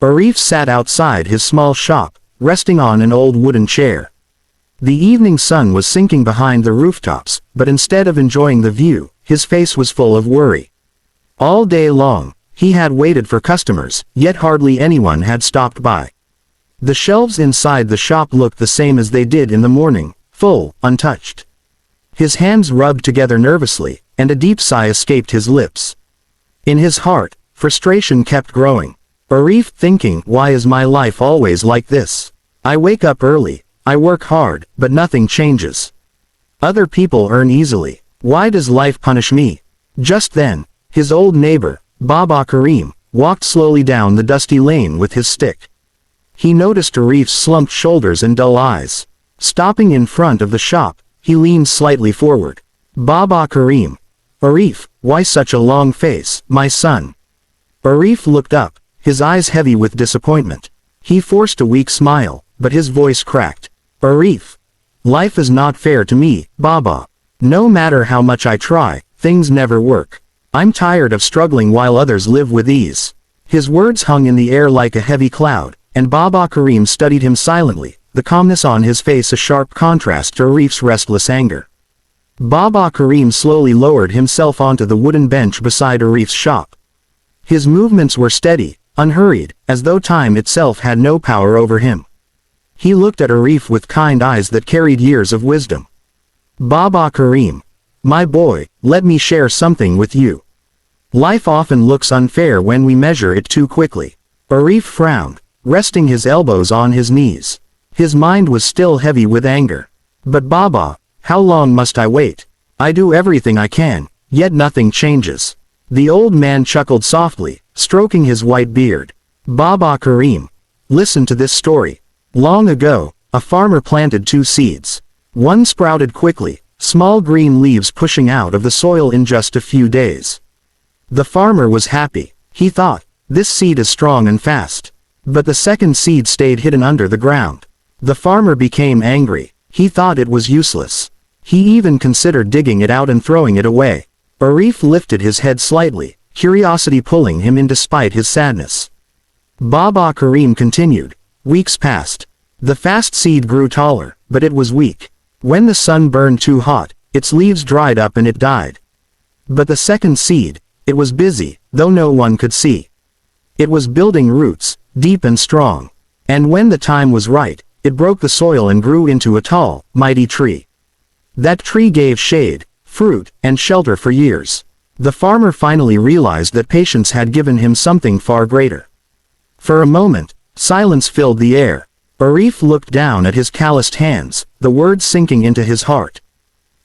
Arif sat outside his small shop, resting on an old wooden chair. The evening sun was sinking behind the rooftops, but instead of enjoying the view, his face was full of worry. All day long, he had waited for customers, yet hardly anyone had stopped by. The shelves inside the shop looked the same as they did in the morning, full, untouched. His hands rubbed together nervously, and a deep sigh escaped his lips. In his heart, frustration kept growing. Arif thinking, why is my life always like this? I wake up early, I work hard, but nothing changes. Other people earn easily. Why does life punish me? Just then, his old neighbor, Baba Karim, walked slowly down the dusty lane with his stick. He noticed Arif's slumped shoulders and dull eyes. Stopping in front of the shop, he leaned slightly forward. Baba Karim. Arif, why such a long face, my son? Arif looked up, his eyes heavy with disappointment. He forced a weak smile, but his voice cracked. Arif. Life is not fair to me, Baba. No matter how much I try, things never work. I'm tired of struggling while others live with ease. His words hung in the air like a heavy cloud, and Baba Karim studied him silently, the calmness on his face a sharp contrast to Arif's restless anger. Baba Karim slowly lowered himself onto the wooden bench beside Arif's shop. His movements were steady, unhurried, as though time itself had no power over him. He looked at Arif with kind eyes that carried years of wisdom. Baba Karim. My boy, let me share something with you. Life often looks unfair when we measure it too quickly. Arif frowned, resting his elbows on his knees. His mind was still heavy with anger. But Baba, how long must I wait? I do everything I can, yet nothing changes. The old man chuckled softly, stroking his white beard. Baba Karim. Listen to this story. Long ago, a farmer planted 2 seeds. One sprouted quickly, small green leaves pushing out of the soil in just a few days. The farmer was happy. He thought, this seed is strong and fast. But the second seed stayed hidden under the ground. The farmer became angry. He thought it was useless. He even considered digging it out and throwing it away. Arif lifted his head slightly, curiosity pulling him in despite his sadness. Baba Karim continued. Weeks passed. The fast seed grew taller, but it was weak. When the sun burned too hot, its leaves dried up and it died. But the second seed, it was busy, though no one could see. It was building roots, deep and strong. And when the time was right, it broke the soil and grew into a tall, mighty tree. That tree gave shade, fruit, and shelter for years. The farmer finally realized that patience had given him something far greater. For a moment, silence filled the air. Arif looked down at his calloused hands, the words sinking into his heart.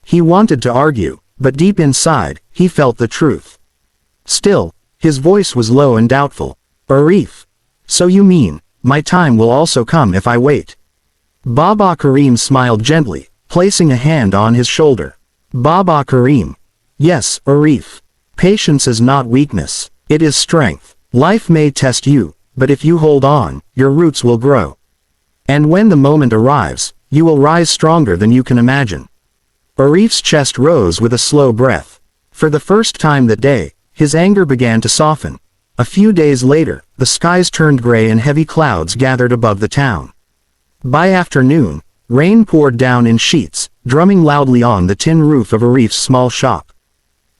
He wanted to argue, but deep inside, he felt the truth. Still, his voice was low and doubtful. Arif. So you mean, my time will also come if I wait? Baba Karim smiled gently, placing a hand on his shoulder. Baba Karim. Yes, Arif. Patience is not weakness, it is strength. Life may test you, but if you hold on, your roots will grow. And when the moment arrives, you will rise stronger than you can imagine. Arif's chest rose with a slow breath. For the first time that day, his anger began to soften. A few days later, the skies turned gray and heavy clouds gathered above the town. By afternoon, rain poured down in sheets, drumming loudly on the tin roof of Arif's small shop.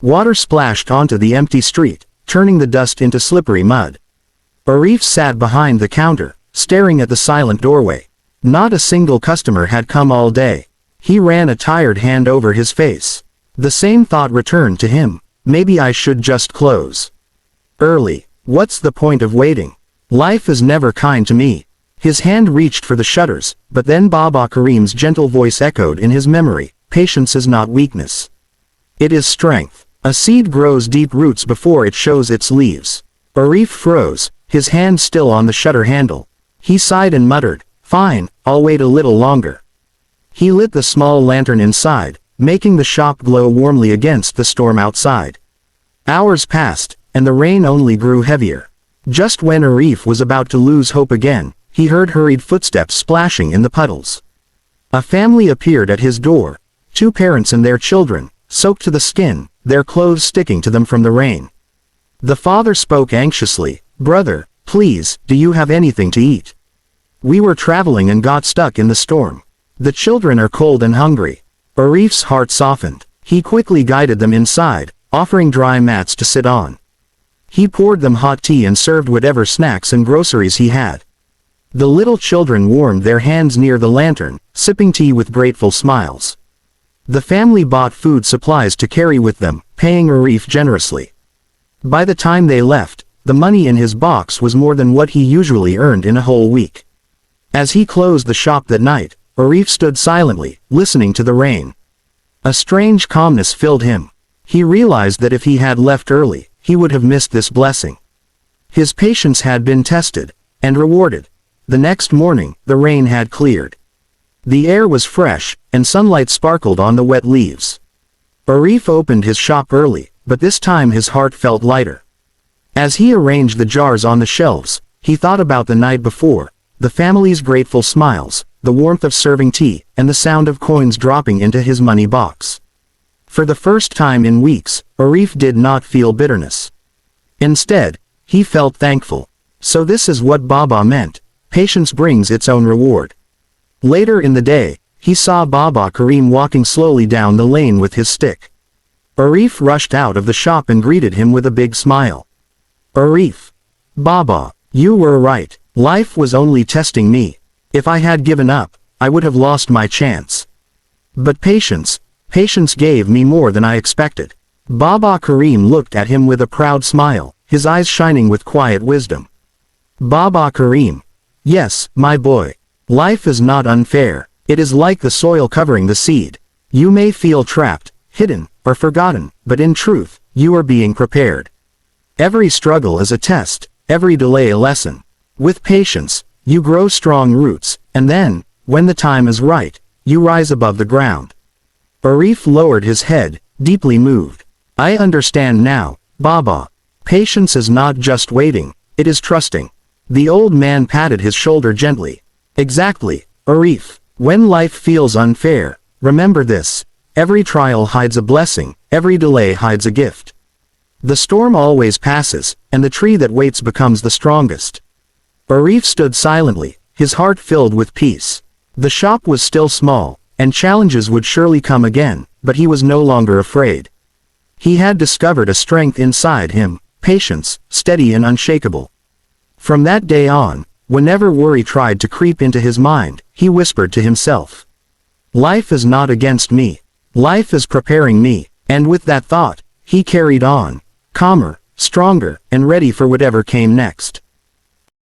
Water splashed onto the empty street, turning the dust into slippery mud. Arif sat behind the counter, staring at the silent doorway. Not a single customer had come all day. He ran a tired hand over his face. The same thought returned to him. Maybe I should just close early. What's the point of waiting? Life is never kind to me. His hand reached for the shutters, but then Baba Karim's gentle voice echoed in his memory. Patience is not weakness. It is strength. A seed grows deep roots before it shows its leaves. Arif froze, his hand still on the shutter handle. He sighed and muttered, fine, I'll wait a little longer. He lit the small lantern inside, making the shop glow warmly against the storm outside. Hours passed, and the rain only grew heavier. Just when Arif was about to lose hope again, he heard hurried footsteps splashing in the puddles. A family appeared at his door. 2 parents and their children, soaked to the skin, their clothes sticking to them from the rain. The father spoke anxiously, Brother, Please, do you have anything to eat? We were traveling and got stuck in the storm. The children are cold and hungry. Arif's heart softened. He quickly guided them inside, offering dry mats to sit on. He poured them hot tea and served whatever snacks and groceries he had. The little children warmed their hands near the lantern, sipping tea with grateful smiles. The family bought food supplies to carry with them, paying Arif generously. By the time they left, the money in his box was more than what he usually earned in a whole week. As he closed the shop that night, Arif stood silently, listening to the rain. A strange calmness filled him. He realized that if he had left early, he would have missed this blessing. His patience had been tested, and rewarded. The next morning, the rain had cleared. The air was fresh, and sunlight sparkled on the wet leaves. Arif opened his shop early, but this time his heart felt lighter. As he arranged the jars on the shelves, he thought about the night before, the family's grateful smiles, the warmth of serving tea, and the sound of coins dropping into his money box. For the first time in weeks, Arif did not feel bitterness. Instead, he felt thankful. So this is what Baba meant. Patience brings its own reward. Later in the day, he saw Baba Karim walking slowly down the lane with his stick. Arif rushed out of the shop and greeted him with a big smile. Arif. Baba, you were right. Life was only testing me. If I had given up, I would have lost my chance. But patience gave me more than I expected. Baba Karim looked at him with a proud smile, his eyes shining with quiet wisdom. Baba Karim. Yes, my boy. Life is not unfair. It is like the soil covering the seed. You may feel trapped, hidden, or forgotten, but in truth, you are being prepared. Every struggle is a test, every delay a lesson. With patience, you grow strong roots, and then, when the time is right, you rise above the ground. Arif lowered his head, deeply moved. I understand now, Baba. Patience is not just waiting, it is trusting. The old man patted his shoulder gently. Exactly, Arif. When life feels unfair, remember this. Every trial hides a blessing, every delay hides a gift. The storm always passes, and the tree that waits becomes the strongest. Arif stood silently, his heart filled with peace. The shop was still small, and challenges would surely come again, but he was no longer afraid. He had discovered a strength inside him, patience, steady and unshakable. From that day on, whenever worry tried to creep into his mind, he whispered to himself. Life is not against me. Life is preparing me, and with that thought, he carried on, calmer, stronger, and ready for whatever came next.